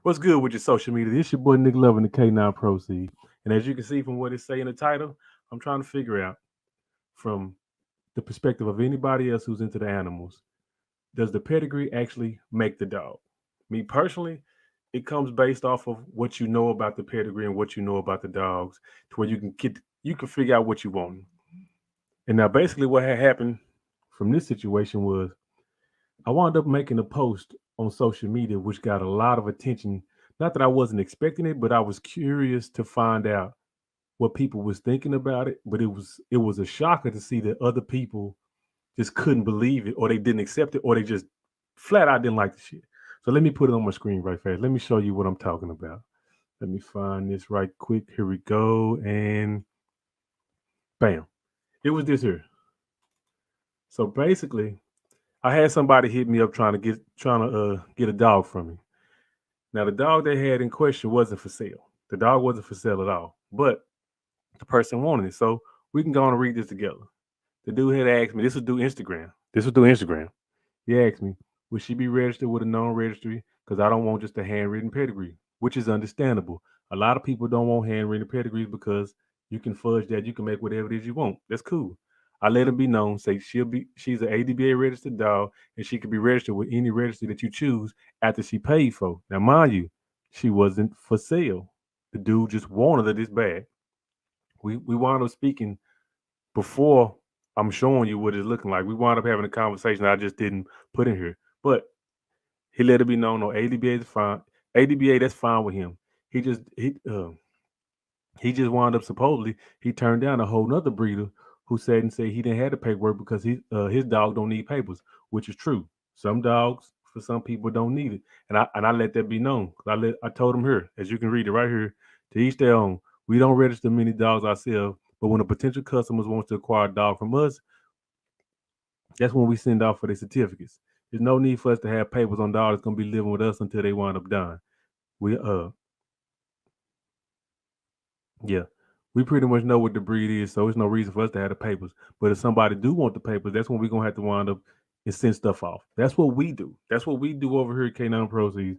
What's good with your social media? This your boy Nick Love and the K9 Proceed. And as you can see from what it say in the title, I'm trying to figure out from the perspective of anybody else who's into the animals, does the pedigree actually make the dog? Me personally, it comes based off of what you know about the pedigree and what you know about the dogs, to where you can figure out what you want. And now basically what had happened from this situation was I wound up making a post on social media which got a lot of attention. Not that I wasn't expecting it, but I was curious to find out what people was thinking about it. But it was a shocker to see that other people just couldn't believe it, or they didn't accept it, or they just flat out didn't like the shit. So let me put it on my screen right fast. Let me show you what I'm talking about. Let me find this right quick. Here we go. And bam. It was this here. So basically, I had somebody hit me up trying to get a dog from me. Now the dog they had in question wasn't for sale. The dog wasn't for sale at all. But the person wanted it. So we can go on and read this together. The dude had asked me, this was through Instagram. This was through Instagram. He asked me, would she be registered with a known registry? Because I don't want just a handwritten pedigree, which is understandable. A lot of people don't want handwritten pedigrees because you can fudge that. You can make whatever it is you want. That's cool. I let him be known, say she's an ADBA registered dog, and she could be registered with any registry that you choose after she paid for. Now, mind you, she wasn't for sale. The dude just wanted her this bad. We wound up speaking before I'm showing you what it's looking like. We wound up having a conversation I just didn't put in here. But he let it be known, no, ADBA is fine. ADBA, that's fine with him. He just wound up, supposedly he turned down a whole nother breeder who said he didn't have the paperwork because his dog don't need papers, which is true. Some dogs for some people don't need it, and I let that be known. I told him here, as you can read it right here, to each their own. We don't register many dogs ourselves, but when a potential customer wants to acquire a dog from us, that's when we send off for their certificates. There's no need for us to have papers on dogs that's gonna be living with us until they wind up dying. We Yeah, we pretty much know what the breed is, so there's no reason for us to have the papers. But if somebody do want the papers, that's when we're gonna have to wind up and send stuff off. That's what we do. That's what we do over here at K9 Proceeds.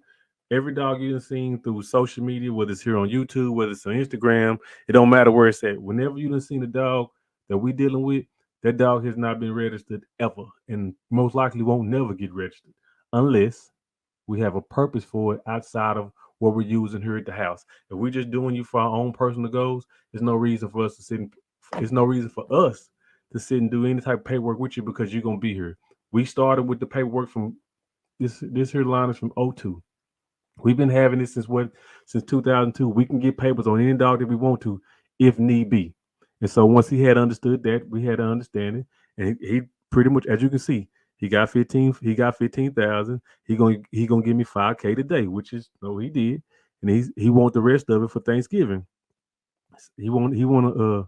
Every dog you've seen through social media, whether it's here on YouTube, whether it's on Instagram, it don't matter where it's at. Whenever you done seen a dog that we dealing with, that dog has not been registered ever, and most likely won't never get registered unless we have a purpose for it outside of what we're using here at the house. If we're just doing you for our own personal goals, there's no reason for us to sit. There's no reason for us to sit and do any type of paperwork with you because you're gonna be here. We started with the paperwork from this here line is from '02. We've been having this since 2002. We can get papers on any dog that we want to, if need be. And so once he had understood that, we had an understanding, and he pretty much, as you can see, he got 15. He got 15,000. He gonna give me 5K today, which is no, he did, and he want the rest of it for Thanksgiving. He want to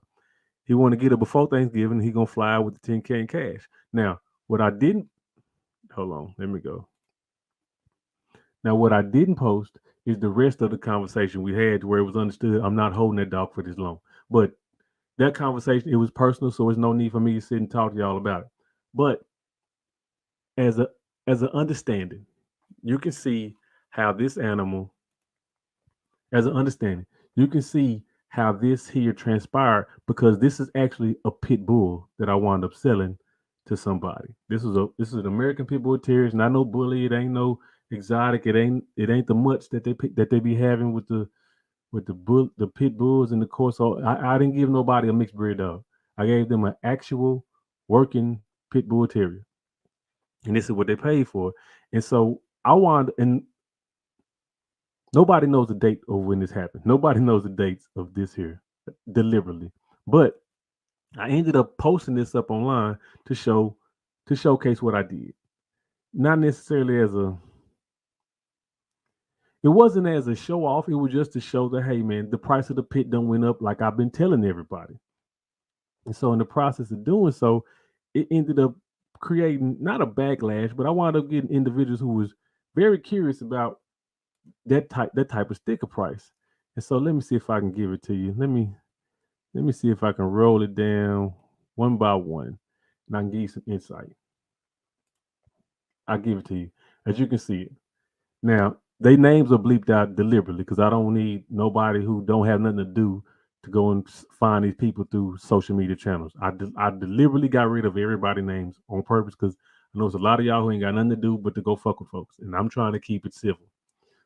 get it before Thanksgiving. He gonna fly out with the 10K in cash. Now, what I didn't hold on, let me go. Now, what I didn't post is the rest of the conversation we had, where it was understood I'm not holding that dog for this long. But that conversation, it was personal, so there's no need for me to sit and talk to y'all about it. But as a as an understanding, you can see how this animal, as an understanding, you can see how this here transpired because this is actually a pit bull that I wound up selling to somebody. This is an American Pit Bull Terrier. It's not no bully. It ain't no exotic. It ain't the much that they be having with the pit bulls and the course. So I didn't give nobody a mixed breed dog. I gave them an actual working pit bull terrier, and this is what they paid for. And so I wanted, and nobody knows the date of when this happened. Nobody knows the dates of this here deliberately, but I ended up posting this up online to showcase what I did. Not necessarily as a it wasn't as a show off. It was just to show that hey man, the price of the pit done went up like I've been telling everybody. And so in the process of doing so, it ended up creating not a backlash, but I wound up getting individuals who was very curious about that type of sticker price. And so let me see if I can give it to you. Let me see if I can roll it down one by one, and I can give you some insight. I'll give it to you as you can see it. Now They names are bleeped out deliberately because I don't need nobody who don't have nothing to do to go and find these people through social media channels. I deliberately got rid of everybody's names on purpose because I know there's a lot of y'all who ain't got nothing to do but to go fuck with folks, and I'm trying to keep it civil.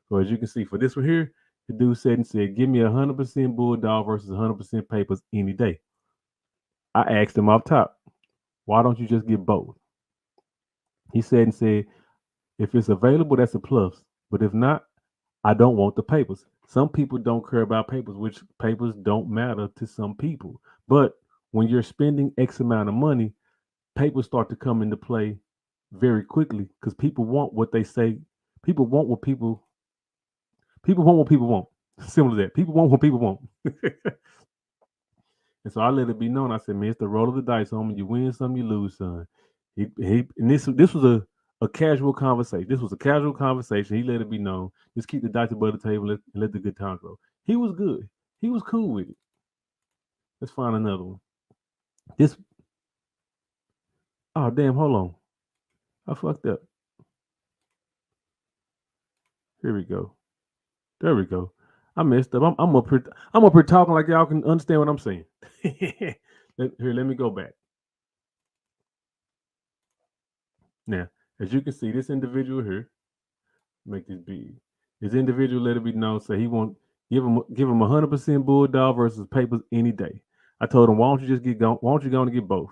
So as you can see for this one here, the dude said, "Give me 100% bulldog versus 100% papers any day." I asked him off top, "Why don't you just get both?" He said, "If it's available, that's a plus. But if not, I don't want the papers." Some people don't care about papers, which papers don't matter to some people. But when you're spending X amount of money, papers start to come into play very quickly because people want what they say. People want what people want what people want. Similar to that. People want what people want. And so I let it be known. I said, "Man, it's the roll of the dice, homie. You win some, you lose some." And this was a casual conversation. This was a casual conversation. He let it be known. Just keep the dice above the table and let the good times roll. He was good. He was cool with it. Let's find another one. This oh damn, hold on. I fucked up. Here we go. There we go. I messed up. I'm up here talking like y'all can understand what I'm saying. Let me go back. Now, as you can see, this individual here, make this big. This individual let it be known, say he won't give him 100% bulldog versus papers any day. I told him, why don't you just get going? Why don't you go and get both?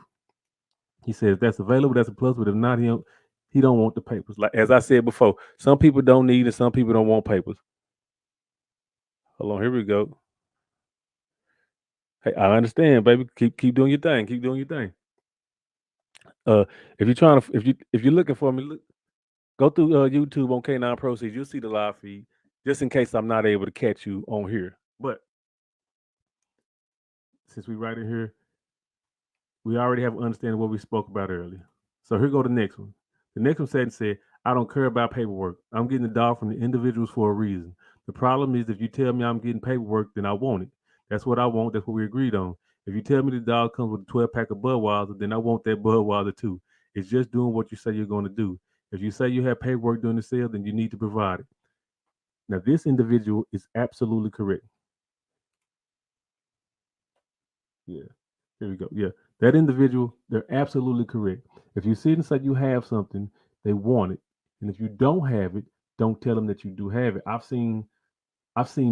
He says that's available, that's a plus, but if not, he don't want the papers. Like as I said before, some people don't need and some people don't want papers. Hold on, here we go. Hey, I understand, baby. Keep doing your thing. Keep doing your thing. If you're trying to, if you're looking for me, go through YouTube on K9 Proceeds. You'll see the live feed, just in case I'm not able to catch you on here. But since we right in here, we already have an understanding of what we spoke about earlier. So here go the next one. The next one said, "I don't care about paperwork. I'm getting the dog from the individuals for a reason. The problem is if you tell me I'm getting paperwork, then I want it. That's what I want. That's what we agreed on. If you tell me the dog comes with a 12 pack of Budweiser, then I want that Budweiser too. It's just doing what you say you're going to do. If you say you have paperwork during the sale, then you need to provide it." Now, this individual is absolutely correct. Yeah. Here we go. Yeah. That individual, they're absolutely correct. If you sit and say you have something, they want it. And if you don't have it, don't tell them that you do have it. I've seen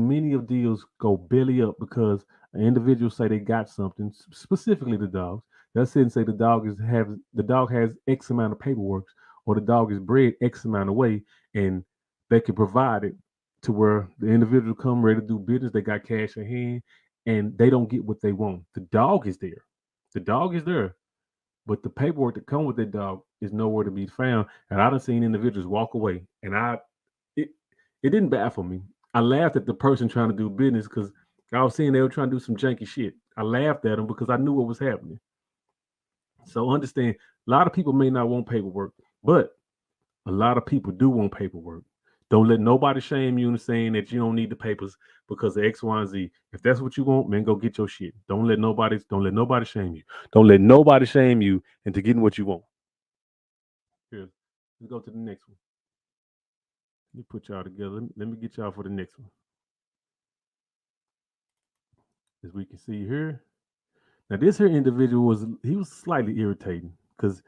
many of deals go belly up because an individual say they got something, specifically the dogs. They'll sit and say the dog has X amount of paperwork or the dog is bred X amount of way, and they can provide it to where the individual come ready to do business. They got cash in hand, and they don't get what they want. The dog is there. The dog is there, but the paperwork that come with that dog is nowhere to be found. And I done seen individuals walk away, and it it didn't baffle me. I laughed at the person trying to do business because I was seeing they were trying to do some janky shit. I laughed at them because I knew what was happening. So understand, a lot of people may not want paperwork, but a lot of people do want paperwork. Don't let nobody shame you into saying that you don't need the papers because of X, Y, and Z. If that's what you want, man, go get your shit. Don't let nobody shame you. Don't let nobody shame you into getting what you want. Here, let's go to the next one. Let me put y'all together. Let me get y'all for the next one. As we can see here. Now this here individual was slightly irritating because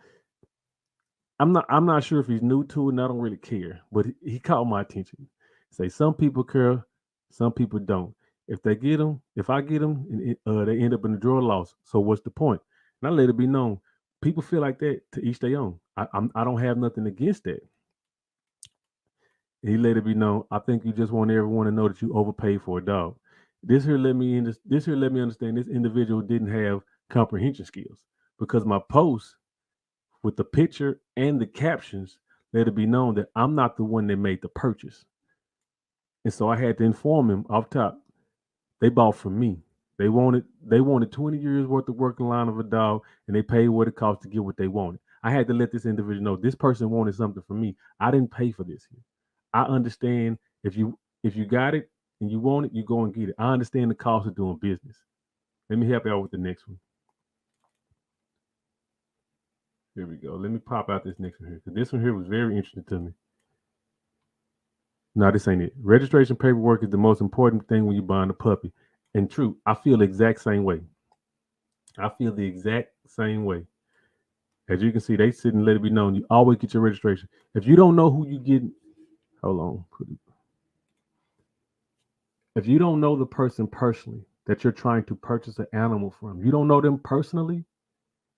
I'm not sure if he's new to it and I don't really care, but he caught my attention. Say some people care, some people don't. If I get them, they end up in the draw loss. So what's the point? And I let it be known. People feel like that to each their own. I don't have nothing against that. He let it be known. I think you just want everyone to know that you overpaid for a dog. This here let me understand this individual didn't have comprehension skills because my post with the picture and the captions let it be known that I'm not the one that made the purchase. And so I had to inform him off top. They bought from me. They wanted 20 years worth of working line of a dog and they paid what it cost to get what they wanted. I had to let this individual know this person wanted something from me. I didn't pay for this here. I understand if you got it and you want it, you go and get it. I understand the cost of doing business. Let me help you out with the next one. Here we go. Let me pop out this next one here because this one here was very interesting to me. No, this ain't it. Registration paperwork is the most important thing when you're buying a puppy. And true, I feel the exact same way. I feel the exact same way. As you can see, they sit and let it be known. You always get your registration. If you don't know who you get, hold on. If you don't know the person personally that you're trying to purchase an animal from, you don't know them personally,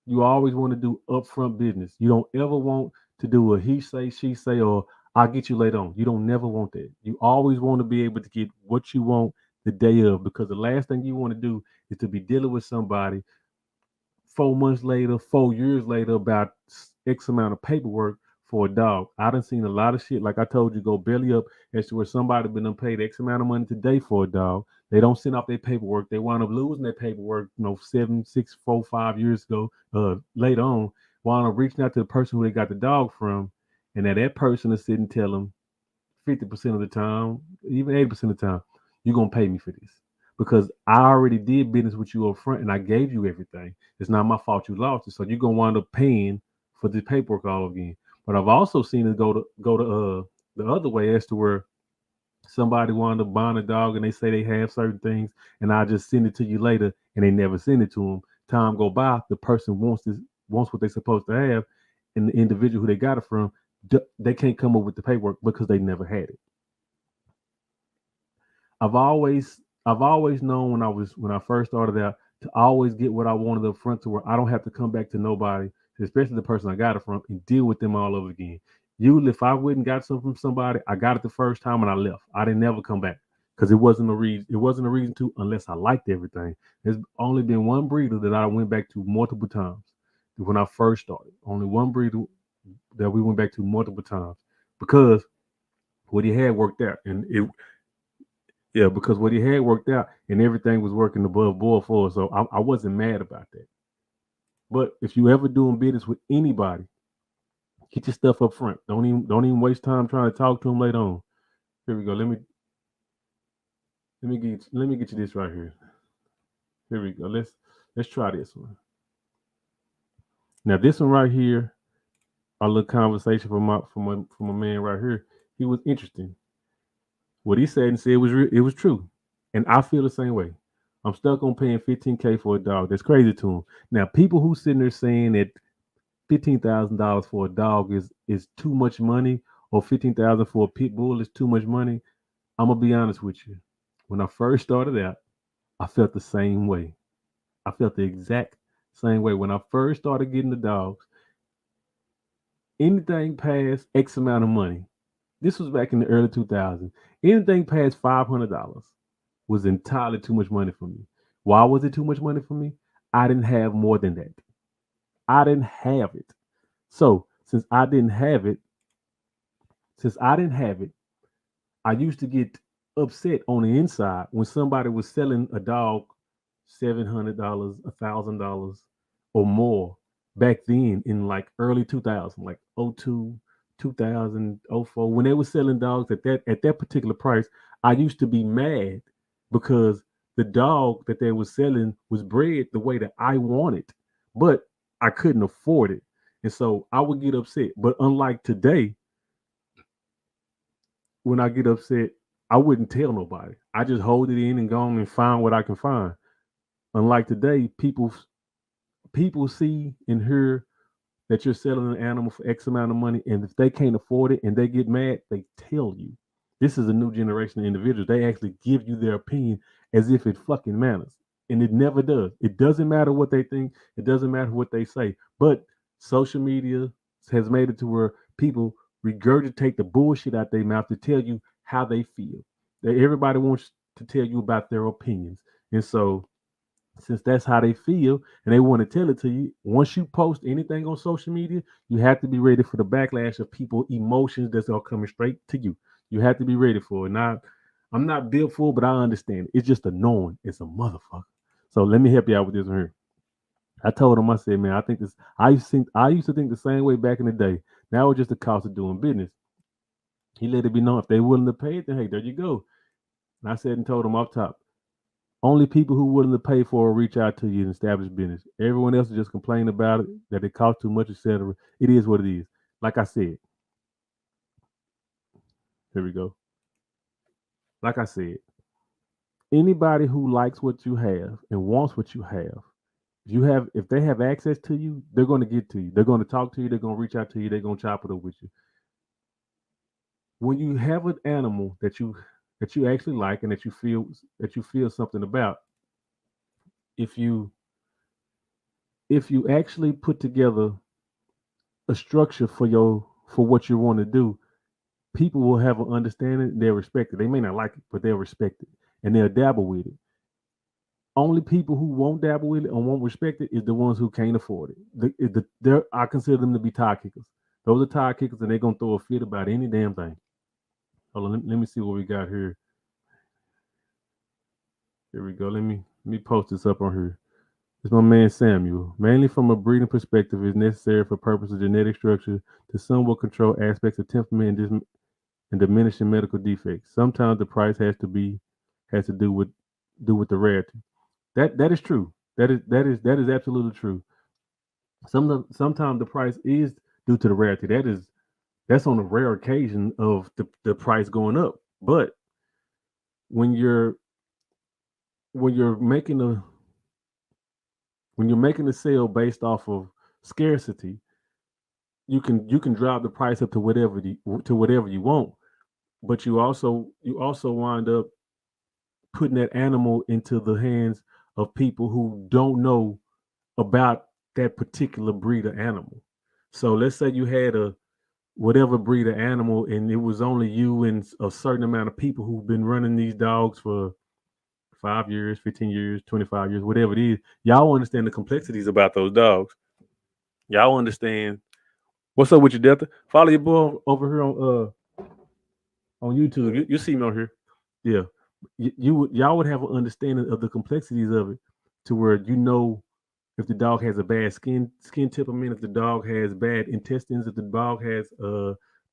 you always want to do upfront business. You don't ever want to do a he say, she say, or I'll get you later on. You don't never want that. You always want to be able to get what you want the day of, because the last thing you want to do is to be dealing with somebody 4 months later, 4 years later, about X amount of paperwork for a dog. I done seen a lot of shit, like I told you, go belly up as to where somebody been paid X amount of money today for a dog. They don't send off their paperwork. They wind up losing their paperwork, 7, 6, 4, 5 years ago. Later on, wind up reaching out to the person who they got the dog from, and that person is sitting tell them 50% of the time, even 80% of the time, you're gonna pay me for this. Because I already did business with you up front and I gave you everything. It's not my fault you lost it. So you're gonna wind up paying for the paperwork all again. But I've also seen it go to the other way, as to where somebody wanted to bond a dog and they say they have certain things and I just send it to you later and they never send it to them. Time go by, the person wants what they're supposed to have, and the individual who they got it from, they can't come up with the paperwork because they never had it. I've always known when I first started out to always get what I wanted up front, to where I don't have to come back to nobody, especially the person I got it from, and deal with them all over again. Usually, if I wouldn't got something from somebody, I got it the first time and I left. I didn't never come back because it wasn't a reason. It wasn't a reason to, unless I liked everything. There's only been one breeder that I went back to multiple times when I first started. Only one breeder that we went back to multiple times because what he had worked out, and it yeah, because what he had worked out and everything was working above board for us. So I wasn't mad about that. But if you ever doing business with anybody, get your stuff up front. Don't even waste time trying to talk to them later on. Here we go. Let me get you this right here. Here we go. Let's try this one. Now this one right here, our little conversation from a man right here. He was interesting. What he said and said it was true, and I feel the same way. I'm stuck on paying 15K for a dog. That's crazy to him. Now, people who sitting there saying that $15,000 for a dog is too much money, or 15,000 for a pit bull is too much money. I'm gonna be honest with you. When I first started out, I felt the same way. I felt the exact same way when I first started getting the dogs. Anything past X amount of money. This was back in the early 2000s. Anything past $500 was entirely too much money for me. Why was it too much money for me? I didn't have more than that. I didn't have it. So since I didn't have it, I used to get upset on the inside when somebody was selling a dog $700, $1,000 or more back then in like early 2000, like '02, 2000, '04. When they were selling dogs at that particular price, I used to be mad because the dog that they were selling was bred the way that I wanted, but I couldn't afford it. And so I would get upset. But unlike today, when I get upset, I wouldn't tell nobody. I just hold it in and go on and find what I can find. Unlike today, people see and hear that you're selling an animal for X amount of money, and if they can't afford it and they get mad, they tell you. This is a new generation of individuals. They actually give you their opinion as if it fucking matters, and it never does. It doesn't matter what they think. It doesn't matter what they say. But social media has made it to where people regurgitate the bullshit out their mouth to tell you how they feel. Everybody wants to tell you about their opinions, and so since that's how they feel and they want to tell it to you, once you post anything on social media, you have to be ready for the backlash of people emotions that's all coming straight to you. You have to be ready for it. Now, I'm not built for it, but I understand it. It's just annoying. It's a motherfucker. So let me help you out with this one here. I told him, I said, man, I think this. I used to think the same way back in the day. Now it's just the cost of doing business. He let it be known if they're willing to pay it, then hey, there you go. And I said and told him off top, only people who are willing to pay for it reach out to you and establish business. Everyone else is just complaining about it, that it costs too much, etc. It is what it is. Like I said, here we go. like I said, anybody who likes what you have and wants what you have, if they have access to you, they're going to get to you. They're going to talk to you. They're going to reach out to you. They're going to chop it up with you. When you have an animal that you actually like and that you feel something about, if you actually put together a structure for what you want to do, people will have an understanding. They'll respect it. They may not like it, but they'll respect it and they'll dabble with it. Only people who won't dabble with it or won't respect it is the ones who can't afford it. I consider them to be tire kickers. Those are tire kickers, and they're gonna throw a fit about any damn thing. Hold on, let me see what we got here. Here we go. Let me post this up on here. It's my man Samuel. Mainly from a breeding perspective, is necessary for purposes of genetic structure to somewhat control aspects of temperament and diminishing medical defects. Sometimes the price has to do with the rarity. That is true. That is absolutely true. Sometimes the price is due to the rarity. That's on a rare occasion of the price going up. But when you're when you're making a when you're making a sale based off of scarcity, you can drive the price up to whatever you want. But you also wind up putting that animal into the hands of people who don't know about that particular breed of animal. So let's say you had a whatever breed of animal, and it was only you and a certain amount of people who've been running these dogs for 5 years, 15 years, 25 years, whatever it is. Y'all understand the complexities about those dogs. Y'all understand what's up with your Delta. Follow your boy over here on YouTube. You see me on here. Yeah. Y'all would have an understanding of the complexities of it to where if the dog has a bad skin temperament, if the dog has bad intestines, if the dog has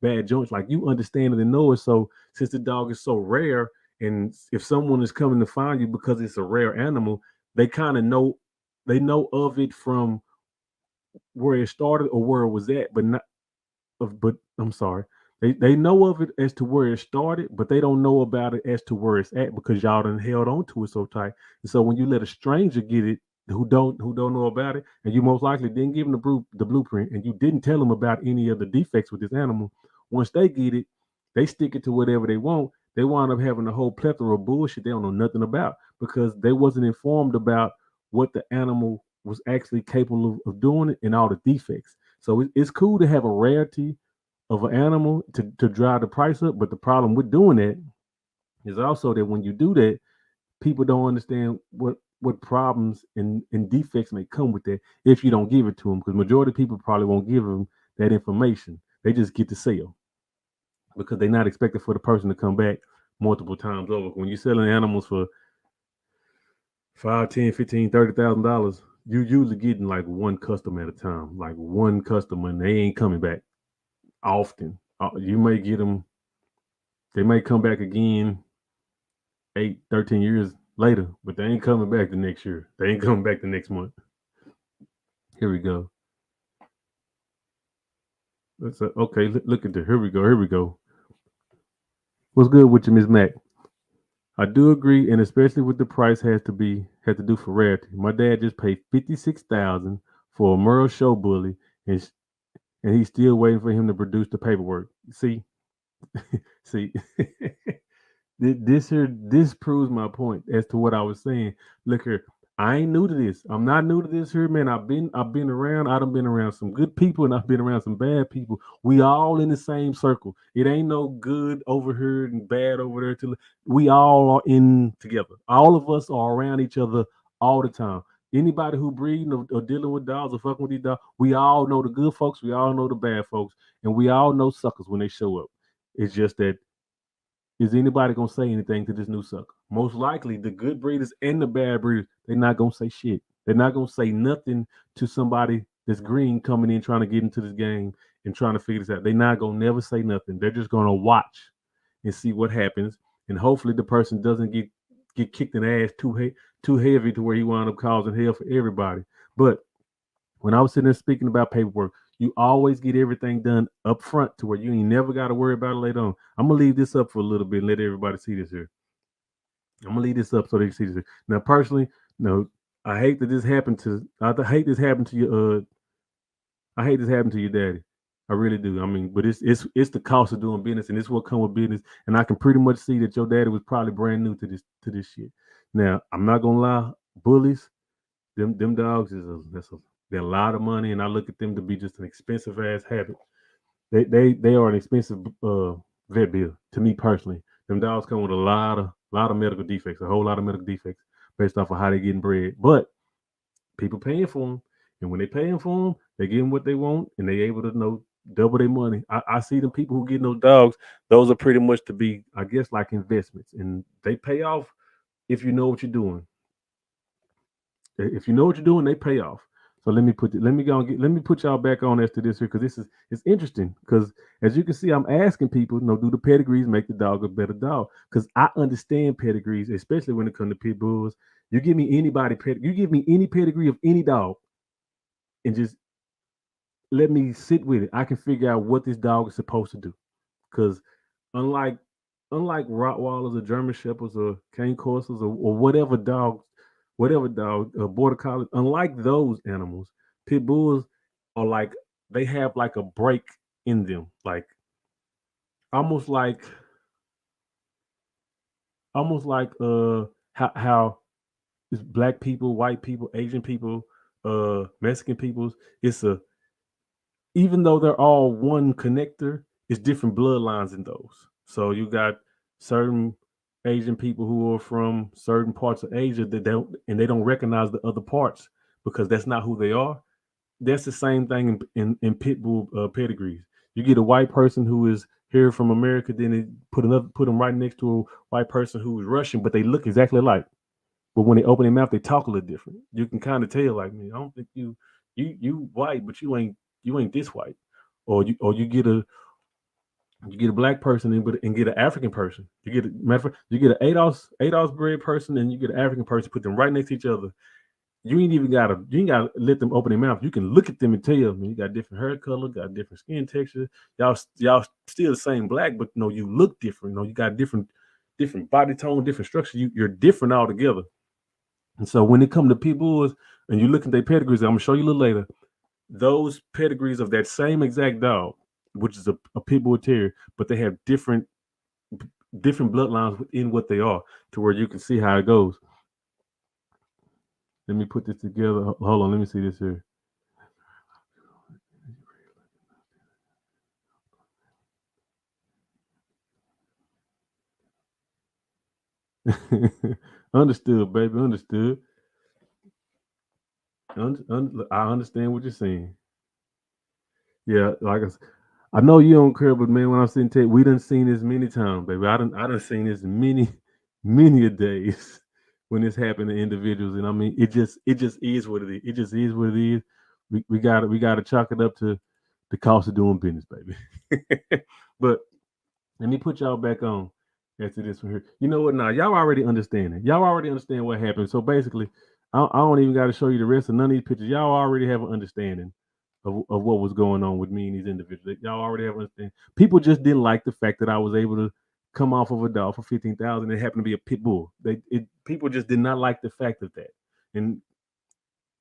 bad joints, like you understand it and know it. So since the dog is so rare, and if someone is coming to find you because it's a rare animal, they kind of know of it from where it started or where it was at, but I'm sorry. They know of it as to where it started, but they don't know about it as to where it's at because y'all done held on to it so tight. And so when you let a stranger get it who don't know about it, and you most likely didn't give them the blueprint, and you didn't tell them about any of the defects with this animal, once they get it, they stick it to whatever they want. They wind up having a whole plethora of bullshit they don't know nothing about because they wasn't informed about what the animal was actually capable of doing and all the defects. So it's cool to have a rarity of an animal to drive the price up. But the problem with doing that is also that when you do that, people don't understand what problems and defects may come with that if you don't give it to them. Because majority of people probably won't give them that information. They just get the sale because they're not expecting for the person to come back multiple times over. When you're selling animals for 5, 10, 15, $30,000, you're usually getting like one customer at a time, like one customer, and they ain't coming back often. You may get them, they may come back again 8, 13 years later, but they ain't coming back the next year. They ain't coming back the next month. Here we go. Okay, look at this. Here we go. Here we go. What's good with you, Miss Mac? I do agree, and especially with the price had to do for rarity. My dad just paid 56,000 for a Merle show bully, and and he's still waiting for him to produce the paperwork. See, see, this proves my point as to what I was saying. Look here, I ain't new to this. I'm not new to this here, man. I've been around. I done been around some good people and I've been around some bad people. We all in the same circle. It ain't no good over here and bad over there. We all are in together. All of us are around each other all the time. Anybody who breeding or dealing with dogs or fucking with these dogs, we all know the good folks, we all know the bad folks, and we all know suckers when they show up. It's just that, is anybody gonna say anything to this new sucker? Most likely, the good breeders and the bad breeders, they're not gonna say shit. They're not gonna say nothing to somebody that's green coming in trying to get into this game and trying to figure this out. They're not gonna never say nothing. They're just gonna watch and see what happens, and hopefully the person doesn't get kicked in the ass too heavy to where he wound up causing hell for everybody. But when I was sitting there speaking about paperwork, you always get everything done up front to where you ain't never got to worry about it later on. I'm gonna leave this up for a little bit and let everybody see this here. I'm gonna leave this up so they can see this. Now, personally, no, I hate that this happened to. I hate this happened to your. I hate this happened to your daddy. I really do. I mean, but it's the cost of doing business, and it's what come with business. And I can pretty much see that your daddy was probably brand new to this shit. Now, I'm not gonna lie, bullies, them dogs they're a lot of money, and I look at them to be just an expensive ass habit. They are an expensive vet bill to me personally. Them dogs come with a lot of medical defects, a whole lot of medical defects based off of how they getting bred. But people paying for them, and when they paying for them, they getting what they want, and they able to double their money. I see the people who getting those dogs; those are pretty much to be, I guess, like investments, and they pay off if you know what you're doing. If you know what you're doing, they pay off. So let me put y'all back on as to this here because this is it's interesting because as you can see, I'm asking people, do the pedigrees make the dog a better dog? Because I understand pedigrees, especially when it comes to pit bulls. You give me any pedigree of any dog, and just let me sit with it. I can figure out what this dog is supposed to do. Because unlike unlike Rottweilers or German Shepherds or Cane Corsas or whatever dog, Border Collie, unlike those animals, pit bulls are like they have like a break in them, like almost like almost like how it's black people, white people, Asian people, Mexican peoples. It's a even though they're all one connector, it's different bloodlines in those. So you got certain Asian people who are from certain parts of Asia that they don't recognize the other parts because that's not who they are. That's the same thing in pit bull pedigrees. You get a white person who is here from America, then they put them right next to a white person who is Russian, but they look exactly alike. But when they open their mouth, they talk a little different. You can kind of tell, like, me, I don't think you white, but you ain't this white. Or you get a black person and get an African person. You get a matter of fact, you get an ADOS bred person and you get an African person, put them right next to each other. You ain't gotta let them open their mouth. You can look at them and tell them you got different hair color, got different skin texture. Y'all still the same black, but no, you look different. No, you got different body tone, different structure. You're different altogether. And so when it comes to pit bulls and you look at their pedigrees, I'm gonna show you a little later. Those pedigrees of that same exact dog, which is a pit bull terrier, but they have different bloodlines within what they are, to where you can see how it goes. Let me put this together. Hold on, let me see this here. Understood, baby. Understood. I understand what you're saying. Yeah, I know you don't care, but man, when I'm sitting tell we done seen this many times, baby. I done seen this many a days when this happened to individuals, and I mean, it just is what it is. It just is what it is. We gotta chalk it up to the cost of doing business, baby. But let me put y'all back on after this one here. You know what? Now y'all already understand it. Y'all already understand what happened. So basically, I don't even got to show you the rest of none of these pictures. Y'all already have an understanding of what was going on with me and these individuals. Y'all already have an understanding. People just didn't like the fact that I was able to come off of a dog for 15,000. It happened to be a pit bull. People just did not like the fact of that. And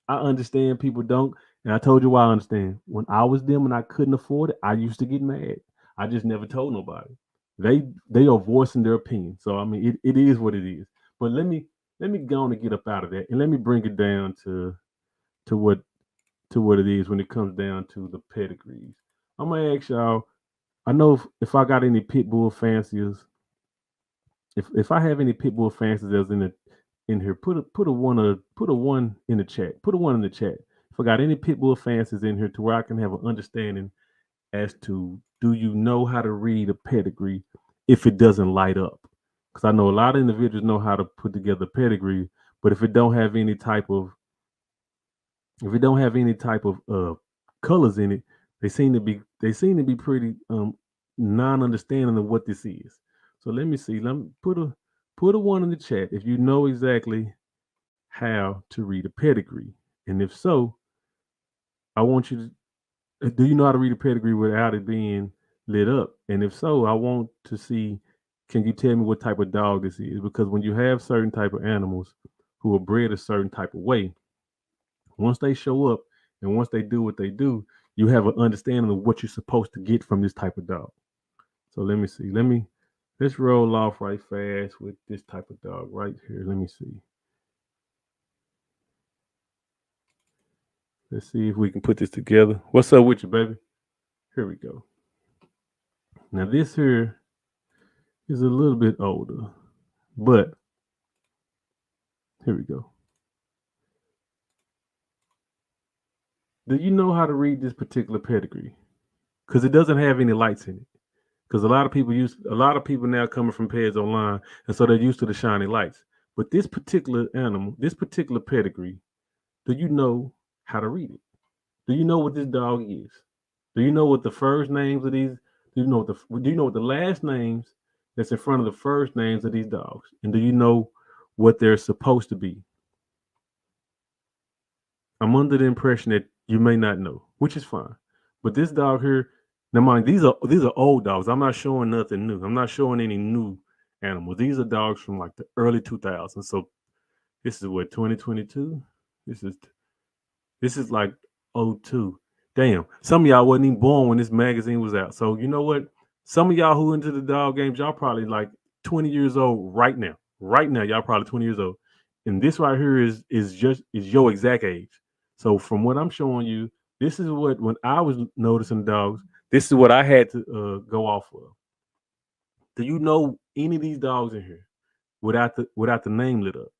I understand people don't. And I told you why I understand. When I was them and I couldn't afford it, I used to get mad. I just never told nobody. They are voicing their opinion. So I mean it is what it is. But let me go on and get up out of that and let me bring it down to what what it is when it comes down to the pedigrees. I'm gonna ask y'all, I know if I got any pit bull fanciers, if I have any pit bull fanciers that's in here, put a one in the chat. Put a one in the chat. If I got any pit bull fanciers in here to where I can have an understanding as to do you know how to read a pedigree if it doesn't light up? Because I know a lot of individuals know how to put together a pedigree, but if it don't have any type of colors in it, they seem to be pretty non-understanding of what this is. So let me see. Let me put a one in the chat if you know exactly how to read a pedigree, and if so, I want you to do you know how to read a pedigree without it being lit up? And if so, I want to see can you tell me what type of dog this is? Because when you have certain type of animals who are bred a certain type of way, once they show up and once they do what they do, you have an understanding of what you're supposed to get from this type of dog. So let me see. Let's roll off right fast with this type of dog right here. Let me see. Let's see if we can put this together. What's up with you, baby? Here we go. Now this here is a little bit older, but here we go. Do you know how to read this particular pedigree? Because it doesn't have any lights in it. Because a lot of people now coming from Peds Online, and so they're used to the shiny lights. But this particular animal, this particular pedigree, do you know how to read it? Do you know what this dog is? Do you know what the first names of these? Do you know what the last names that's in front of the first names of these dogs? And do you know what they're supposed to be? I'm under the impression that you may not know, which is fine. But this dog here, now mind, these are old dogs. I'm not showing nothing new. I'm not showing any new animals. These are dogs from like the early 2000s. So this is what 2022. This is like 02. Damn, some of y'all wasn't even born when this magazine was out. So you know what? Some of y'all who into the dog games, y'all probably like 20 years old right now. Right now, y'all probably 20 years old. And this right here is your exact age. So from what I'm showing you, this is what when I was noticing dogs, this is what I had to go off of. Do you know any of these dogs in here without the name lit up?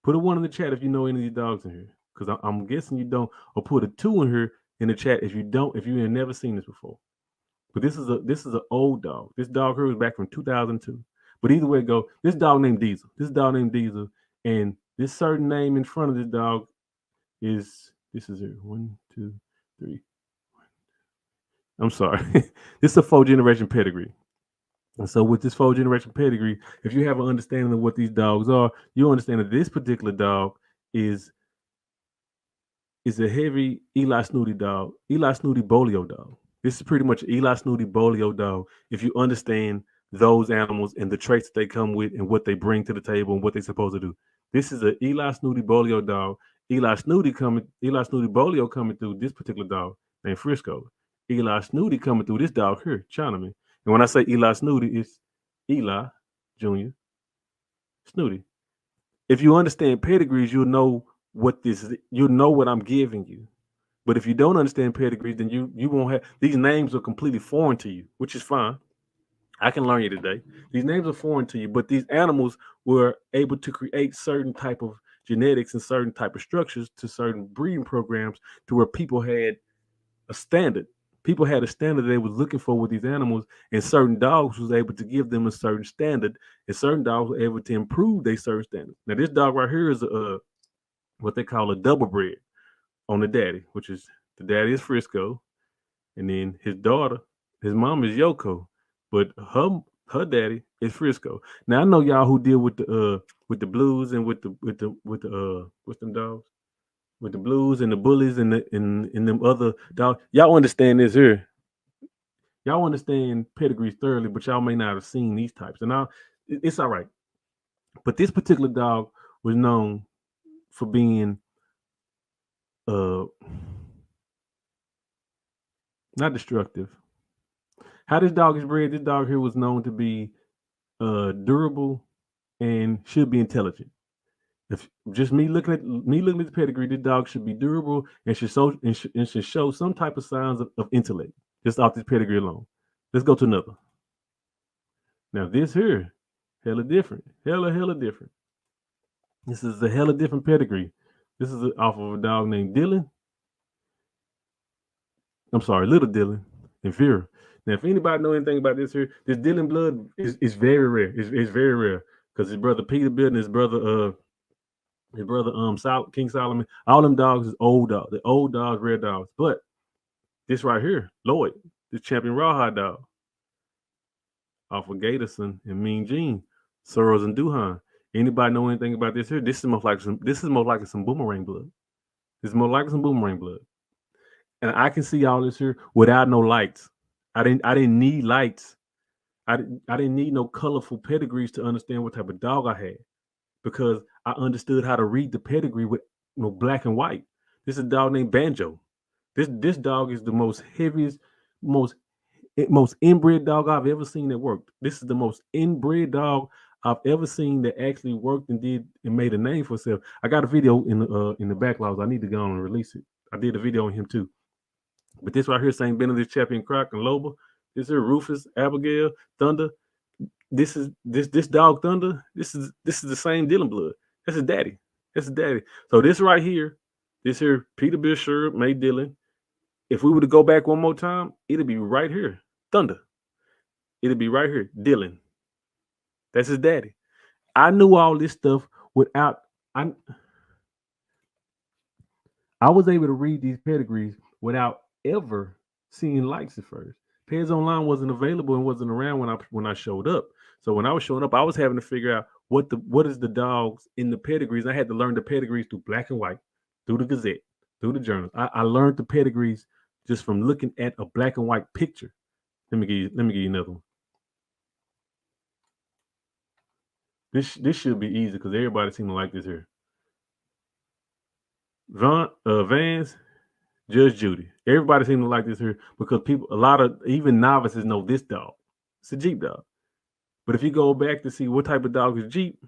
Put a 1 in the chat if you know any of these dogs in here, because I'm guessing you don't. Or put a 2 in here in the chat if you don't, if you have never seen this before. But this is an old dog. This dog here was back from 2002. But either way it go, this dog named Diesel. And this certain name in front of this dog is this is here. 1, 2, 3. I'm sorry. This is a 4th-generation pedigree. And so with this 4th-generation pedigree, if you have an understanding of what these dogs are, you understand that this particular dog is a heavy Eli Snooty dog, Eli Snooty Bolio dog. This is pretty much Eli Snooty Bolio dog if you understand those animals and the traits that they come with and what they bring to the table and what they're supposed to do. This is a Eli Snooty Bolio dog. Eli Snooty Bolio coming through this particular dog named Frisco. Eli Snooty coming through this dog here, Chinaman. And when I say Eli Snooty, it's Eli Jr. Snooty. If you understand pedigrees, you'll know what this is. You'll know what I'm giving you. But if you don't understand pedigrees, then you won't have these names are completely foreign to you, which is fine. I can learn you today. These names are foreign to you, but these animals were able to create certain type of genetics and certain type of structures to certain breeding programs to where people had a standard. People had a standard they was looking for with these animals, and certain dogs was able to give them a certain standard, and certain dogs were able to improve their certain standard. Now, this dog right here is what they call a double bred on the daddy, which is the daddy is Frisco, and then his daughter, his mom is Yoko, but her daddy is Frisco. Now I know y'all who deal with the blues and with the what's them dogs? With the blues and the bullies and them other dogs. Y'all understand this here. Y'all understand pedigrees thoroughly, but y'all may not have seen these types. And it's all right. But this particular dog was known for being not destructive. How this dog is bred, this dog here was known to be durable and should be intelligent. If just me looking at the pedigree, this dog should be durable and should show some type of signs of intellect just off this pedigree alone. Let's go to another. Now this here, hella different. Hella different. This is a hella different pedigree. This is off of a dog named Dylan. I'm sorry, Little Dylan and Vera. Now, if anybody know anything about this here, this Dylan blood is very rare. It's very rare because his brother Peterbilt and his brother King Solomon, all them dogs is old dogs. The old dogs, rare dogs. But this right here, Lloyd, this champion rawhide dog, off of Gatorson and Mean Gene, Soros and Duhan. Anybody know anything about this here? This is most likely some boomerang blood. This is more likely some boomerang blood. And I can see all this here without no lights. I didn't need lights I didn't need no colorful pedigrees to understand what type of dog I had because I understood how to read the pedigree with black and white. This is a dog named Banjo. This dog is the most heaviest, most most inbred dog I've ever seen that worked. This is the most inbred dog I've ever seen that actually worked and did and made a name for itself. I got a video in the backlogs. I need to go on and release it. I did a video on him too. But this right here, St. Benedict Champion Croc and Loba. This here, Rufus, Abigail, Thunder. This dog Thunder. This is the same Dylan blood. That's his daddy. That's his daddy. So this right here, this here Peterbilt shirt made Dylan. If we were to go back one more time, it'd be right here, Thunder. It'd be right here, Dylan. That's his daddy. I knew all this stuff without I was able to read these pedigrees without ever seeing likes at first. Peds Online wasn't available and wasn't around when I showed up. So when I was showing up, I was having to figure out what is the dogs in the pedigrees. I had to learn the pedigrees through black and white, through the Gazette, through the journals. I learned the pedigrees just from looking at a black and white picture. Let me give you another one. This should be easy because everybody seems to like this here. Vans, Judge Judy. Everybody seems to like this here because a lot of even novices know this dog. It's a Jeep dog. But if you go back to see what type of dog is Jeep,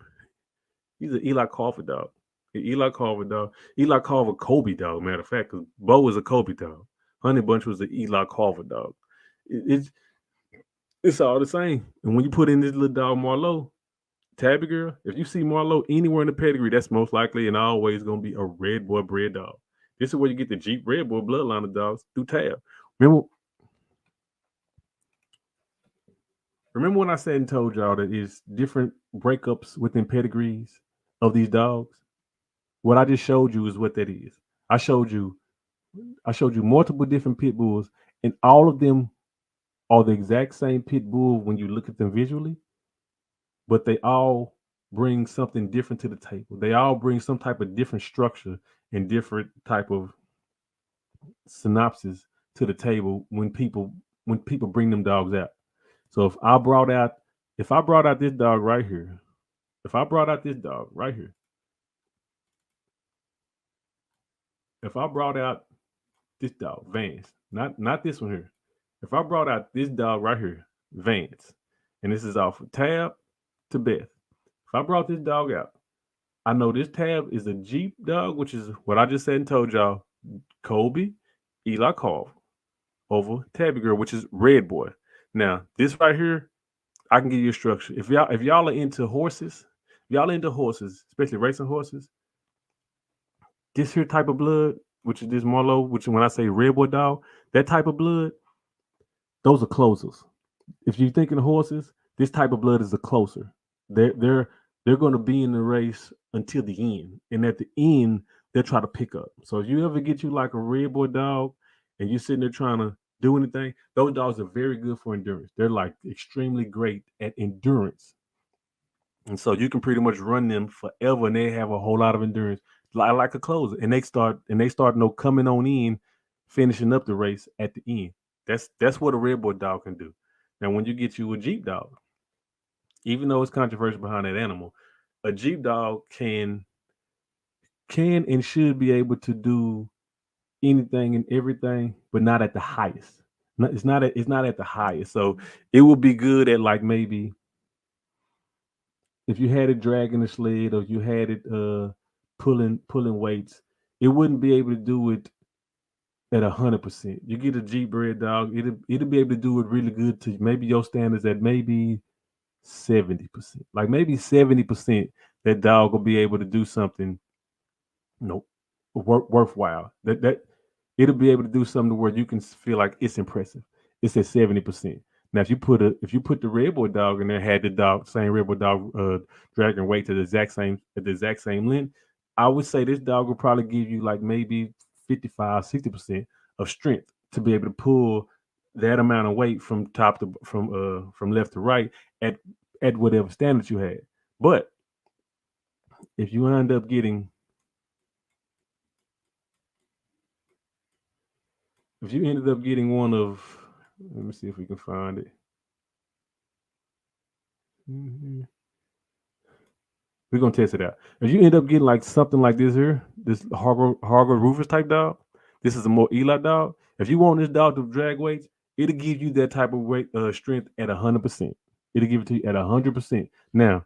he's an Eli Carver dog. Eli Carver dog. Eli Carver Kobe dog, matter of fact, because Bo was a Kobe dog. Honey Bunch was an Eli Carver dog. It's all the same. And when you put in this little dog Marlowe, Tabby Girl, if you see Marlowe anywhere in the pedigree, that's most likely and always going to be a red boy bred dog. This is where you get the Jeep red boy bloodline of dogs through Tab. Remember when I said and told y'all that it's different breakups within pedigrees of these dogs? What I just showed you is what that is. I showed you multiple different pit bulls, and all of them are the exact same pit bull when you look at them visually, but they all bring something different to the table. They all bring some type of different structure and different type of synopsis to the table when people bring them dogs out. So if I brought out this dog right here, if I brought out this dog right here, if I brought out this dog, Vance, not this one here. If I brought out this dog right here, Vance, and this is off of Tab to Beth. If I brought this dog out, I know this Tab is a Jeep dog, which is what I just said and told y'all. Kobe, Eli Carver, over Tabby Girl, which is Red Boy. Now, this right here, I can give you a structure. If y'all are into horses, especially racing horses, this here type of blood, which is this Marlowe, which when I say Red Boy dog, that type of blood, those are closers. If you're thinking of horses, this type of blood is a closer. They're going to be in the race until the end, and at the end they'll try to pick up. So if you ever get you like a Red Boy dog, and you're sitting there trying to do anything, those dogs are very good for endurance. They're like extremely great at endurance, and so you can pretty much run them forever, and they have a whole lot of endurance, like a closer. And they start coming on in, finishing up the race at the end. That's what a Red Boy dog can do. Now, when you get you a Jeep dog, even though it's controversial behind that animal, a Jeep dog can and should be able to do anything and everything, but not at the highest. It's not at the highest. So it will be good at like maybe if you had it dragging a sled or you had it pulling weights, it wouldn't be able to do it at 100%. You get a Jeep bred dog, it'll be able to do it really good to maybe your standards at maybe 70%. Like maybe 70%, that dog will be able to do something, worthwhile. That it'll be able to do something where you can feel like it's impressive. It's at 70%. Now, if you put the Red Boy dog in there, had the same Red Boy dog dragging weight to the exact same length, I would say this dog will probably give you like maybe 55, 60% of strength to be able to pull that amount of weight from from left to right at whatever standard you had. But if you end up getting one of, let me see if we can find it. We're gonna test it out. If you end up getting like something like this here, this Harger Rufus type dog, this is a more Eli dog. If you want this dog to drag weights, it'll give you that type of weight strength at 100%. It'll give it to you at 100%. Now,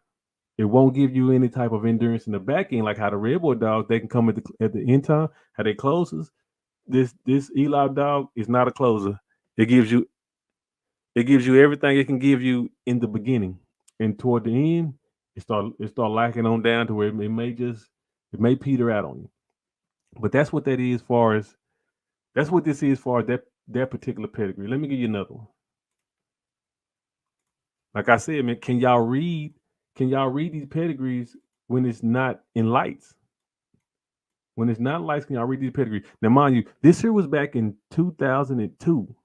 it won't give you any type of endurance in the back end, like how the Red Boy dogs they can come at the end time, how they closes. This Eli dog is not a closer. It gives you everything it can give you in the beginning, and toward the end, it start lacking on down to where it may peter out on you. But that's what that is far as that's what this is far as that particular pedigree. Let me give you another one. Like I said, man, can y'all read these pedigrees when it's not in lights? When it's not lights, can y'all read these pedigrees? Now, mind you, this here was back in 2002.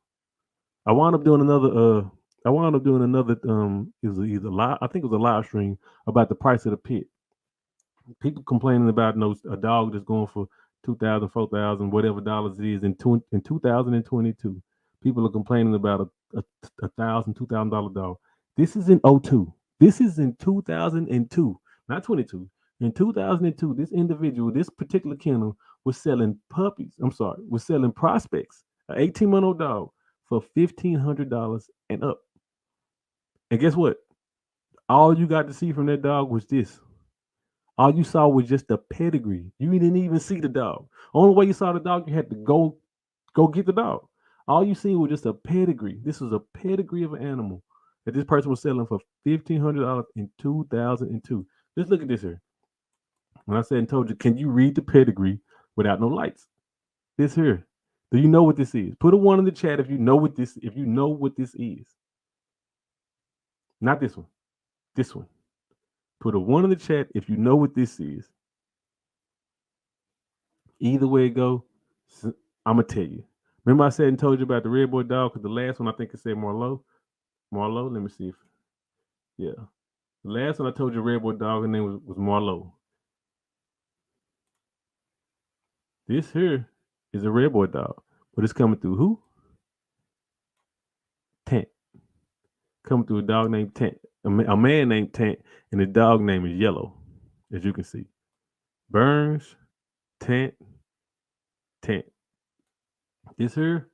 I wound up doing another. It was either live. I think it was a live stream about the price of the pit. People complaining about a dog that's going for 2,000, 4,000, whatever dollars it is in 2022. People are complaining about a thousand, $2,000 dog. This is in '02. This is in 2002, not 22. In 2002, this individual, this particular kennel, was selling puppies. I'm sorry, was selling prospects, an 18-month-old dog for $1,500 and up. And guess what? All you got to see from that dog was this. All you saw was just the pedigree. You didn't even see the dog. Only way you saw the dog, you had to go get the dog. All you seen was just a pedigree. This was a pedigree of an animal that this person was selling for $1,500 in 2002. Just look at this here. When I said and told you, can you read the pedigree without no lights? This here. Do you know what this is? Put a one in the chat if you know what this is. Not this one. This one. Put a one in the chat if you know what this is. Either way it go, I'm gonna tell you. Remember I said and told you about the Red Boy dog, because the last one I think it said Marlowe. Marlowe, let me see if yeah. The last one I told you Red Boy dog, her name was Marlowe. This here is a Red Boy dog, but it's coming through who? Tant. Coming through a dog named Tant. A man named Tant, and the dog name is Yellow, as you can see. Burns, Tant. This here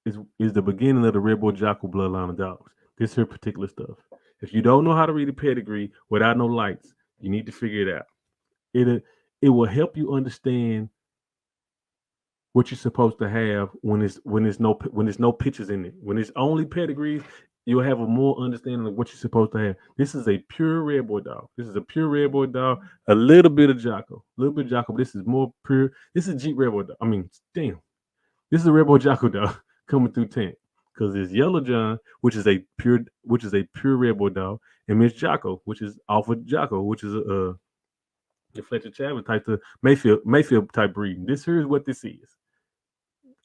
is the beginning of the Red Boy Jocko bloodline of dogs. This here particular stuff. If you don't know how to read a pedigree without no lights, you need to figure it out. It will help you understand what you're supposed to have when there's no pictures in it. When it's only pedigrees, you'll have a more understanding of what you're supposed to have. This is a pure Red Boy dog. This is a pure Red Boy dog. A little bit of Jocko. But this is more pure. This is Jeep Red Boy dog. I mean, damn. This is a Red Boy Jocko dog coming through Tant. Because there's Yellow John, which is a pure Red Boy dog, and Miss Jocko, which is Alpha Jocko, which is a Fletcher Chapman type of Mayfield type breeding. This here is what this is.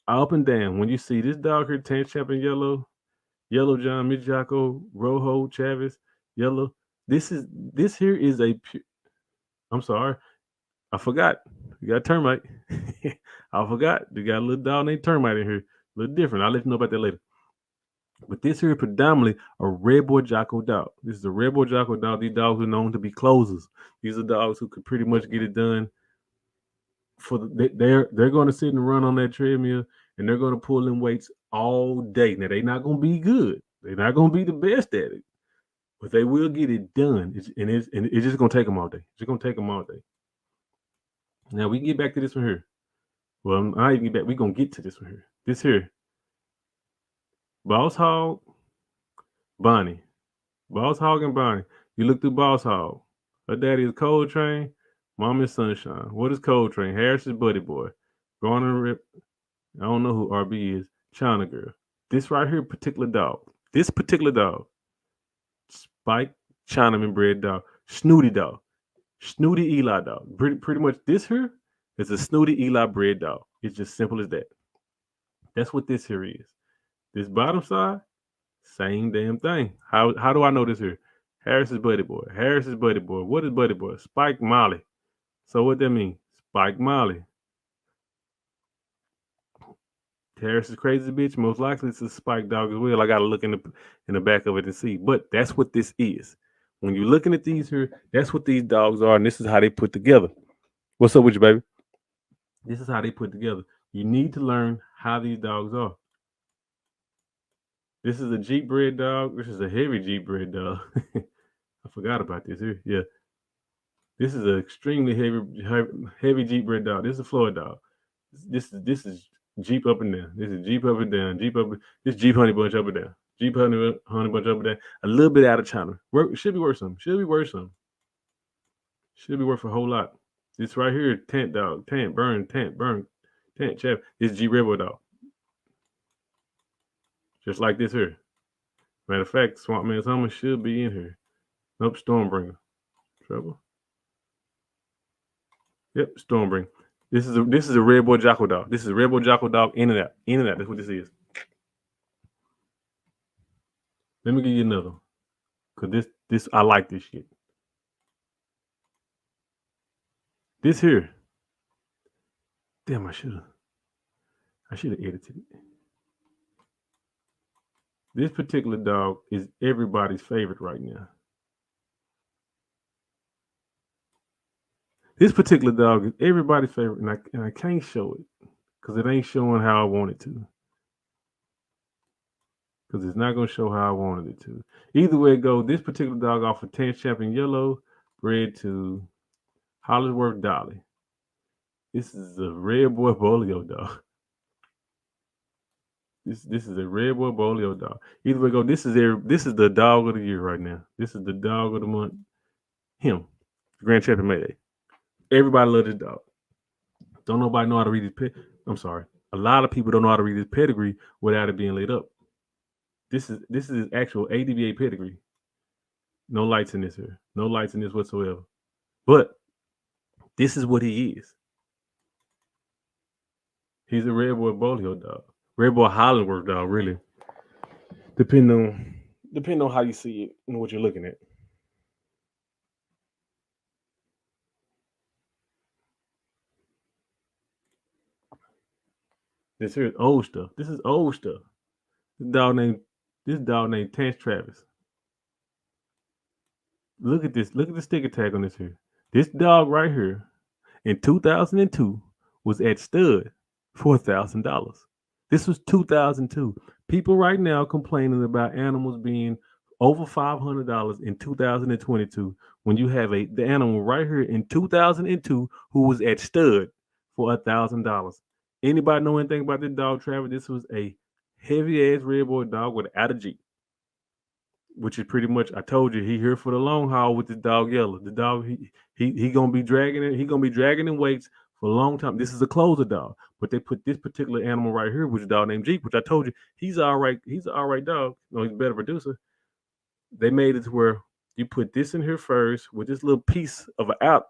Up and down. When you see this dog here, Tant, Chapman, Yellow John, Miss Jocko, Rojo, Chavez, Yellow. This here is a pure. I'm sorry, I forgot. You got termite. I forgot. You got a little dog named Termite in here. A little different. I'll let you know about that later. But this here is predominantly a Red Boy Jocko dog. This is a Red Boy Jocko dog. These dogs are known to be closers. These are dogs who could pretty much get it done. They're going to sit and run on that treadmill, and they're going to pull in weights all day. Now they're not going to be good. They're not going to be the best at it, but they will get it done. It's just going to take them all day. It's just going to take them all day. Now we can get back to this one here. Well, I even get back. We're going to get to this one here. This here. Boss Hog, Bonnie. Boss Hog and Bonnie. You look through Boss Hog. Her daddy is Cold Train. Mom is Sunshine. What is Cold Train? Harris's Buddy Boy. Garner Rip. I don't know who RB is. China Girl. This right here, particular dog. This particular dog. Spike Chinaman bred dog. Snooty dog. Snooty Eli dog. Pretty much this here is a Snooty Eli bred dog. It's just simple as that. That's what this here is. This bottom side, same damn thing. How do I know this here? Harris's Buddy Boy. Harris's Buddy Boy. What is Buddy Boy? Spike Molly. So what that mean? Spike Molly. Terrace is crazy bitch. Most likely it's a spike dog as well. I gotta look in the back of it and see. But that's what this is. When you're looking at these here, that's what these dogs are, and this is how they put together. What's up with you, baby? This is how they put together. You need to learn how these dogs are. This is a Jeep bred dog. This is a heavy Jeep bred dog. I forgot about this here. Yeah. This is an extremely heavy Jeep bred dog. This is a Florida dog. This is Jeep up and down. This is Jeep up and down. Jeep up. This Jeep honey bunch up and down. Jeep honey bunch up and down. A little bit out of China. Should be worth some. Should be worth some. Should be worth a whole lot. This right here, tent dog, tent burn, chap. This Jeep Rebel dog. Just like this here. Matter of fact, Swamp Man Summer should be in here. Nope, Stormbringer. Trouble. Yep, Stormbringer. This is a Red Boy Jocko dog. This is a Red Boy Jocko dog in and out. In and out. That's what this is. Let me give you another. Cause this I like this shit. This here. Damn, I should have edited it. This particular dog is everybody's favorite right now. This particular dog is everybody's favorite, and I can't show it because it ain't showing how I want it to. Because it's not going to show how I wanted it to. Either way it goes, this particular dog off of 10th Champion Yellow, bred to Hollingsworth Dolly. This is a Red Boy Bolio dog. This is a Red Boy Bolio dog. Either way it goes, this is the dog of the year right now. This is the dog of the month. Him, Grand Champion Mayday. Everybody loves this dog. Don't nobody know how to read his I'm sorry. A lot of people don't know how to read his pedigree without it being laid up. This is his actual APBT pedigree. No lights in this here. No lights in this whatsoever. But this is what he is. He's a Red Boy Bolio dog. Red Boy Hollingsworth dog, really. Depending on how you see it and what you're looking at. This here is old stuff. This is old stuff. This dog named Terrence Travis. Look at this. Look at the sticker tag on this here. This dog right here in 2002 was at stud $4,000. This was 2002. People right now complaining about animals being over $500 in 2022 when you have the animal right here in 2002 who was at stud for $1,000. Anybody know anything about this dog, Travis? This was a heavy ass Red Boy dog without a Jeep, which is pretty much, I told you, he here for the long haul with the dog Yellow. The dog he gonna be dragging it. He gonna be dragging in weights for a long time. This is a closer dog, but they put this particular animal right here, which is a dog named Jeep, which I told you he's all right. He's an all right dog. No, he's a better producer. They made it to where you put this in here first with this little piece of an out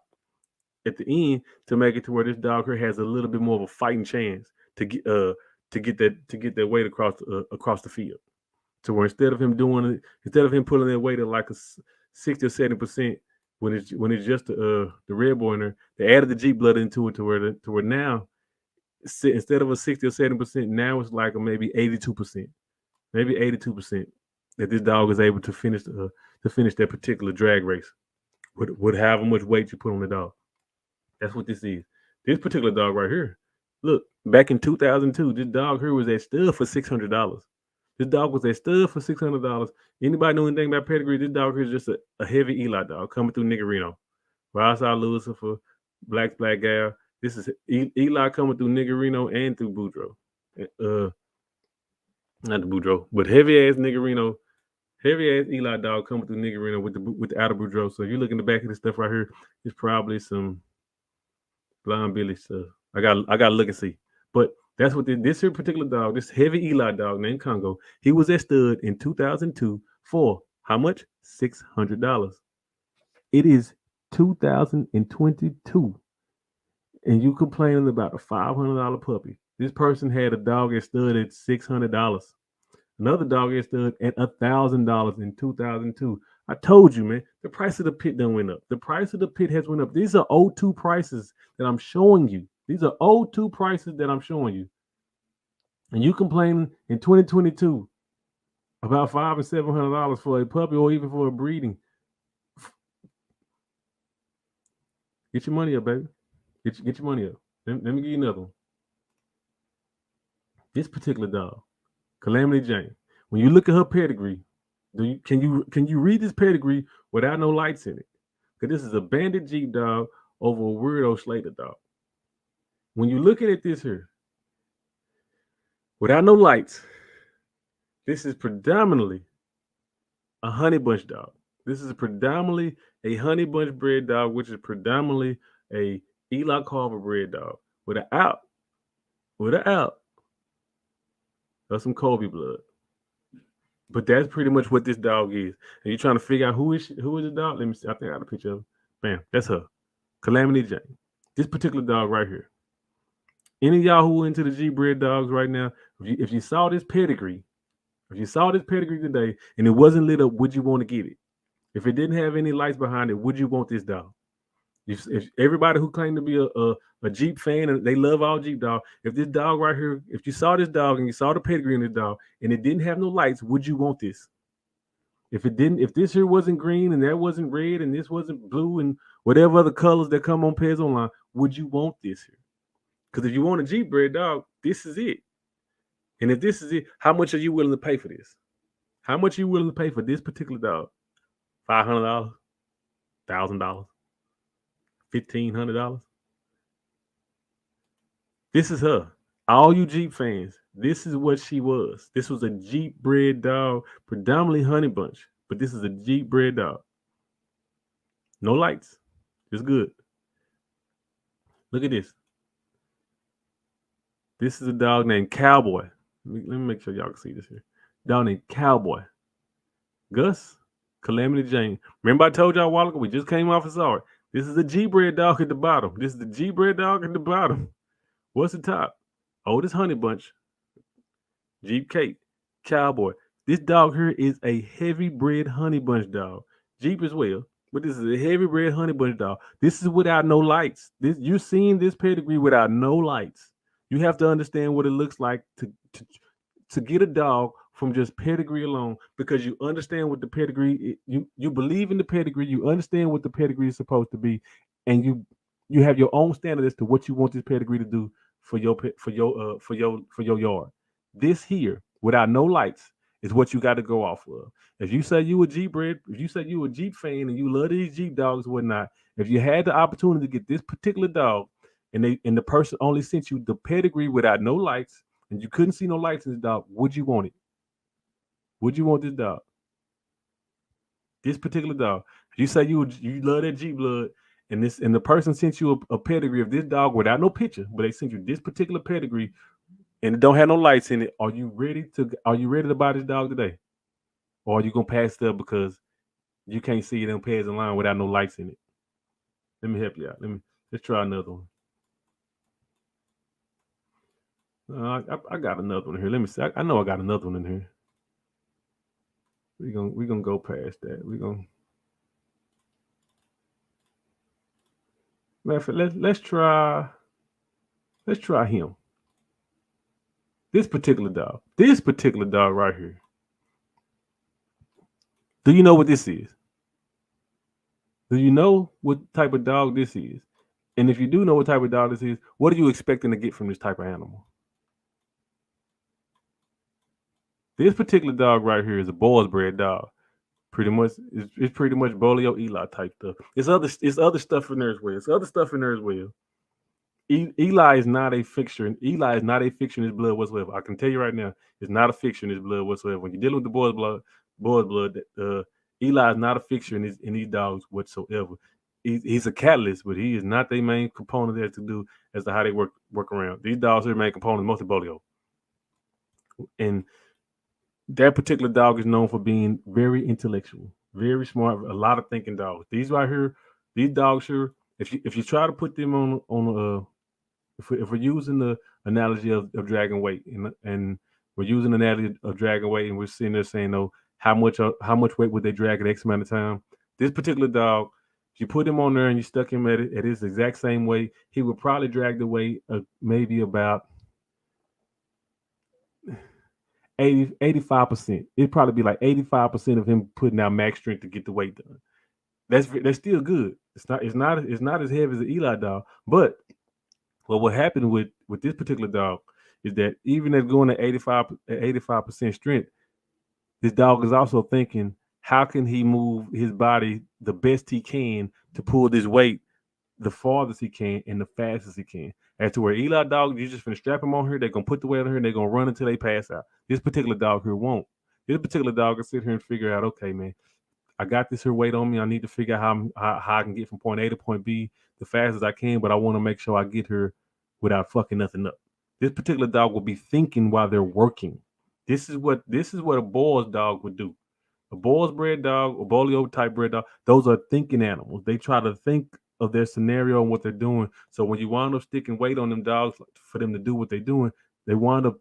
at the end to make it to where this dog here has a little bit more of a fighting chance to get that weight across the field. To where instead of him pulling that weight at like a 60 or 70% when it's just the Red Boy in there, they added the Jeep blood into it to where now instead of a 60 or 70%, now it's like a maybe 82%, that this dog is able to finish that particular drag race with however much weight you put on the dog. That's what this is. This particular dog right here. Look, back in 2002, this dog here was at stud for $600. This dog was at stud for $600. Anybody know anything about pedigree? This dog here is just a heavy Eli dog coming through Niggerino. Rasa Lucifer, Black Gal. This is Eli coming through Niggerino and through Boudreaux. Not the Boudreaux, but heavy ass Niggerino. Heavy ass Eli dog coming through Niggerino with the outer Boudreaux. So if you look in the back of this stuff right here, it's probably some Blind Billy stuff. I gotta look and see. But that's what this here particular dog, this heavy Eli dog named Congo, he was at stud in 2002 for how much? $600. It is 2022, and you complaining about a $500 puppy. This person had a dog at stud at $600. Another dog at stud at $1,000 in 2002. I told you, man, the price of the pit done went up. The price of the pit has went up. These are 02 prices that I'm showing you. These are 02 prices that I'm showing you. And you complaining in 2022 about $500 and $700 for a puppy or even for a breeding. Get your money up, baby. Get your money up. Let me give you another one. This particular dog, Calamity Jane. When you look at her pedigree, can you read this pedigree without no lights in it? Because this is a banded Jeep dog over a weirdo Slater dog. When you're looking at this here, without no lights, this is predominantly a honey bunch dog. This is predominantly a honey bunch bred dog, which is predominantly a Eli Carver bred dog without of some Colby blood. But that's pretty much what this dog is. And you're trying to figure out who is the dog? Let me see. I think I got a picture of her. Bam, that's her. Calamity Jane. This particular dog right here. Any of y'all who are into the G bred dogs right now, if you saw this pedigree, today and it wasn't lit up, would you want to get it? If it didn't have any lights behind it, would you want this dog? If everybody who claimed to be a Jeep fan and they love all Jeep dogs, if this dog right here, if you saw this dog and you saw the pedigree in this dog and it didn't have no lights, would you want this? If this here wasn't green and that wasn't red and this wasn't blue and whatever other colors that come on Pez Online, would you want this here? Because if you want a Jeep bred dog, this is it. And if this is it, how much are you willing to pay for this? How much are you willing to pay for this particular dog? $500, $1,000, $1,500. This is her. All you Jeep fans, this is what she was. This was a Jeep bred dog, predominantly honey bunch, but this is a Jeep bred dog. No lights. It's good. Look at this. This is a dog named Cowboy. Let me make sure y'all can see this here. Dog named Cowboy. Gus, Calamity Jane. Remember I told y'all a while ago, we just came off and saw it. This is the G-bred dog at the bottom. This is the G-bred dog at the bottom. What's the top? Oldest honey bunch. Jeep Kate. Cowboy. This dog here is a heavy bred honey bunch dog. Jeep as well. But this is a heavy bred honey bunch dog. This is without no lights. You're seeing this pedigree without no lights. You have to understand what it looks like to get a dog from just pedigree alone, because you understand what the pedigree, you believe in the pedigree, you understand what the pedigree is supposed to be, and you have your own standard as to what you want this pedigree to do for your yard. This here, without no lights, is what you got to go off of. If you say you a Jeep bred, if you say you a Jeep fan and you love these Jeep dogs and whatnot, if you had the opportunity to get this particular dog, and the person only sent you the pedigree without no lights, and you couldn't see no lights in this dog, would you want it? Would you want this dog? This particular dog. If you say you love that Jeep blood, and the person sent you a pedigree of this dog without no picture, but they sent you this particular pedigree, and it don't have no lights in it, are you ready to buy this dog today? Or are you gonna pass it up because you can't see it in Pez Online without no lights in it? Let me help you out. Let's try another one. I got another one here. Let me see. I know I got another one in here. We're gonna go past that. Let's try him. This particular dog right here. Do you know what this is? Do you know what type of dog this is? And if you do know what type of dog this is, what are you expecting to get from this type of animal? This particular dog right here is a boy's bred dog. Pretty much, it's pretty much Bolio Eli type stuff. It's other stuff in there as well. Eli is not a fixture. Eli is not a fixture in his blood whatsoever. I can tell you right now, it's not a fixture in his blood whatsoever. When you're dealing with the boy's blood, Eli is not a fixture in these dogs whatsoever. He's a catalyst, but he is not the main component there to do as to how they work around. These dogs are the main component, mostly Bolio. And that particular dog is known for being very intellectual, very smart, a lot of thinking dogs. These right here, these dogs here, if you try to put them on if we're using the analogy of dragon weight, and we're using the analogy of dragon weight, and we're sitting there saying, oh, how much weight would they drag at X amount of time? This particular dog, if you put him on there and you stuck him at his exact same weight, he would probably drag the weight maybe about 85%. It'd probably be like 85% of him putting out max strength to get the weight done. That's still good. It's not as heavy as an Eli dog. But what happened with this particular dog is that even at going to 85% strength, this dog is also thinking, how can he move his body the best he can to pull this weight the farthest he can and the fastest he can. As to where Eli dog, you just finna strap him on here, they're gonna put the weight on here and they're gonna run until they pass out. This particular dog here won't. This particular dog can sit here and figure out, okay, man, I got this here weight on me. I need to figure out how I can get from point A to point B the fastest I can, but I want to make sure I get here without fucking nothing up. This particular dog will be thinking while they're working. This is what a boy's dog would do. A boy's bred dog, a bolio type bred dog, those are thinking animals. They try to think of their scenario and what they're doing. So when you wind up sticking weight on them dogs for them to do what they're doing, they wind up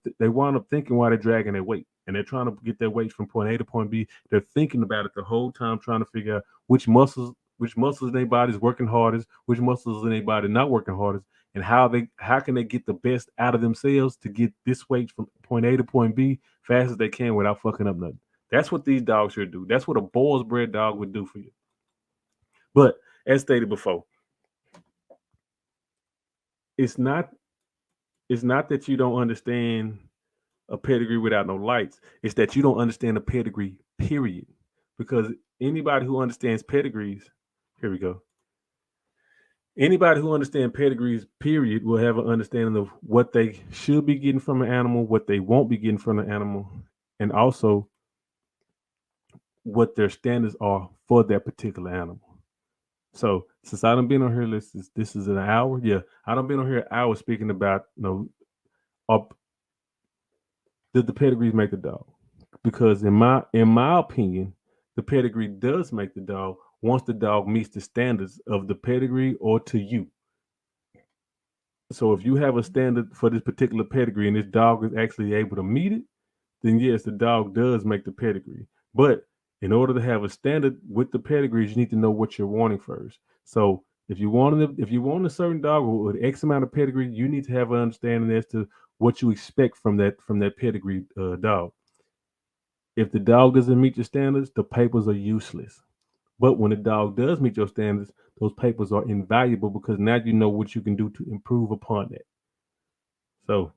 thinking while they're dragging their weight, and they're trying to get their weight from point A to point B. They're thinking about it the whole time, trying to figure out which muscles in their body is working hardest, which muscles in their body not working hardest, and how can they get the best out of themselves to get this weight from point A to point B fast as they can without fucking up nothing. That's what these dogs should do. That's what a boy's bred dog would do for you. But as stated before, it's not that you don't understand a pedigree without no lights. It's that you don't understand a pedigree, period. Because anybody who understands pedigrees, here we go. Anybody who understands pedigrees, period, will have an understanding of what they should be getting from an animal, what they won't be getting from an animal, and also what their standards are for that particular animal. So since I done been on here, this is an hour. Yeah, I done been on here an hour speaking about, did the pedigrees make the dog? Because in my opinion, the pedigree does make the dog once the dog meets the standards of the pedigree or to you. So if you have a standard for this particular pedigree and this dog is actually able to meet it, then yes, the dog does make the pedigree. But in order to have a standard with the pedigrees, you need to know what you're wanting first. So if you want a certain dog with X amount of pedigree, you need to have an understanding as to what you expect from that pedigree dog. If the dog doesn't meet your standards, the papers are useless. But when the dog does meet your standards, those papers are invaluable because now you know what you can do to improve upon that. So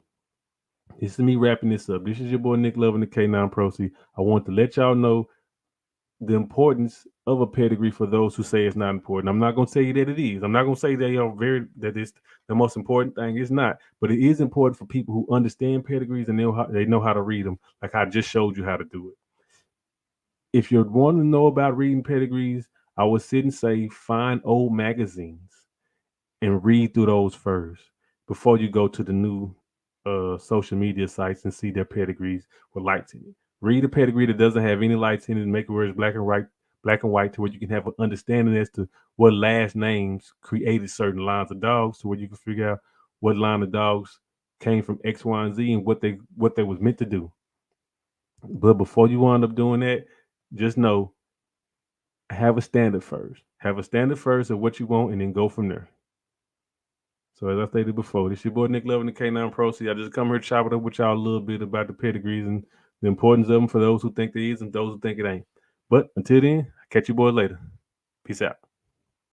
this is me wrapping this up. This is your boy Nick Loving the K9 Proceed. I want to let y'all know the importance of a pedigree for those who say it's not important. I'm not going to say that it is. I'm not going to say that it's the most important thing. It's not. But it is important for people who understand pedigrees and they know how to read them, like I just showed you how to do it. If you're wanting to know about reading pedigrees, I would sit and say find old magazines and read through those first before you go to the new social media sites and see their pedigrees with lights in it. Read a pedigree that doesn't have any lights in it and make it where it's black and white to where you can have an understanding as to what last names created certain lines of dogs, to where you can figure out what line of dogs came from X, Y, and Z and what they was meant to do. But before you wind up doing that, just know, have a standard first. Have a standard first of what you want and then go from there. So as I stated before, this is your boy Nick Loving the K9 Proceed. I just come here to chop it up with y'all a little bit about the pedigrees and the importance of them for those who think they is and those who think it ain't. But until then, catch you boys later. Peace out.